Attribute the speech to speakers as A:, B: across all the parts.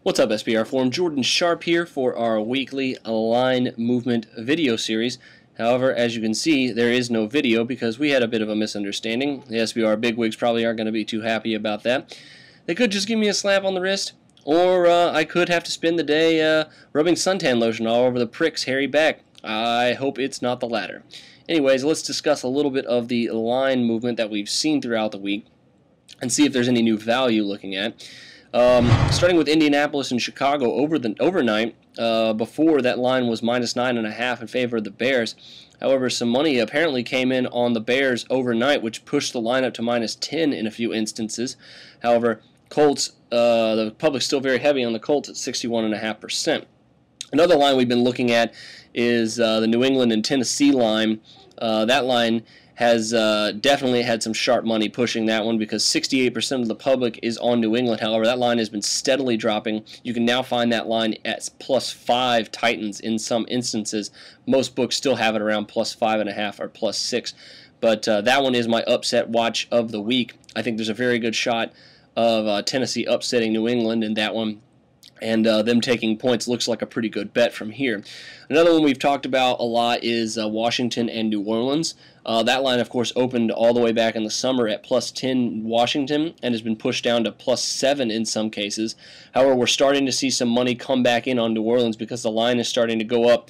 A: What's up, SBR Forum? Jordan Sharp here for our weekly line movement video series. However, as you can see, there is no video because we had a bit of a misunderstanding. The SBR bigwigs probably aren't going to be too happy about that. They could just give me a slap on the wrist, or I could have to spend the day rubbing suntan lotion all over the prick's hairy back. I hope it's not the latter. Anyways, let's discuss a little bit of the line movement that we've seen throughout the week and see if there's any new value looking at. Starting with Indianapolis and Chicago overnight, before that line was -9.5 in favor of the Bears. However, some money apparently came in on the Bears overnight, which pushed the line up to -10 in a few instances. However, Colts, the public's still very heavy on the Colts at 61.5%. Another line we've been looking at is the New England and Tennessee line. That line has definitely had some sharp money pushing that one because 68% of the public is on New England. However, that line has been steadily dropping. You can now find that line at +5 Titans in some instances. Most books still have it around +5.5 or +6. But that one is my upset watch of the week. I think there's a very good shot of Tennessee upsetting New England in that one. And them taking points looks like a pretty good bet from here. Another one we've talked about a lot is Washington and New Orleans. That line, of course, opened all the way back in the summer at +10 Washington and has been pushed down to +7 in some cases. However, we're starting to see some money come back in on New Orleans because the line is starting to go up.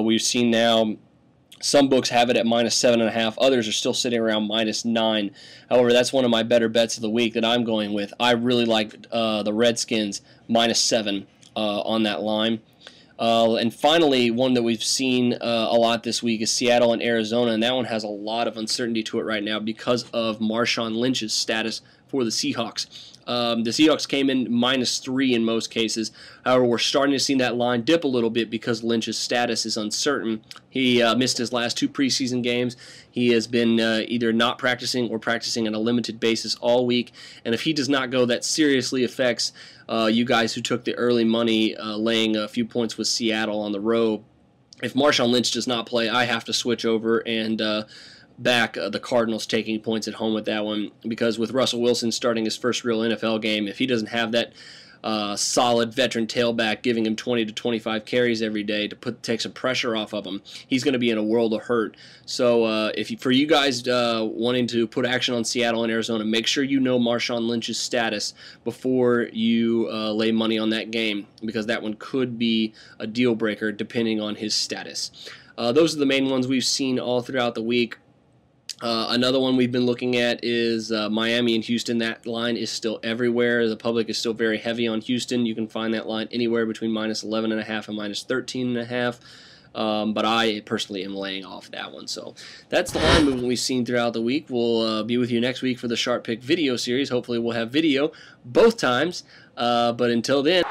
A: We've seen now some books have it at -7.5. Others are still sitting around -9. However, that's one of my better bets of the week that I'm going with. I really like the Redskins -7 on that line. And finally, one that we've seen a lot this week is Seattle and Arizona, and that one has a lot of uncertainty to it right now because of Marshawn Lynch's status for the Seahawks. The Seahawks came in -3 in most cases. However, we're starting to see that line dip a little bit because Lynch's status is uncertain. He missed his last 2 preseason games. He has been either not practicing or practicing on a limited basis all week. And if he does not go, that seriously affects you guys who took the early money laying a few points with Seattle on the road. If Marshawn Lynch does not play, I have to switch over and back the Cardinals taking points at home with that one, because with Russell Wilson starting his first real NFL game, if he doesn't have that solid veteran tailback giving him 20 to 25 carries every day to take some pressure off of him, he's going to be in a world of hurt. So for you guys wanting to put action on Seattle and Arizona, make sure you know Marshawn Lynch's status before you lay money on that game, because that one could be a deal breaker depending on his status. Those are the main ones we've seen all throughout the week. Another one we've been looking at is Miami and Houston. That line is still everywhere. The public is still very heavy on Houston. You can find that line anywhere between -11.5 and -13.5. But I personally am laying off that one. So that's the line movement we've seen throughout the week. We'll be with you next week for the Sharp Pick video series. Hopefully we'll have video both times. But until then...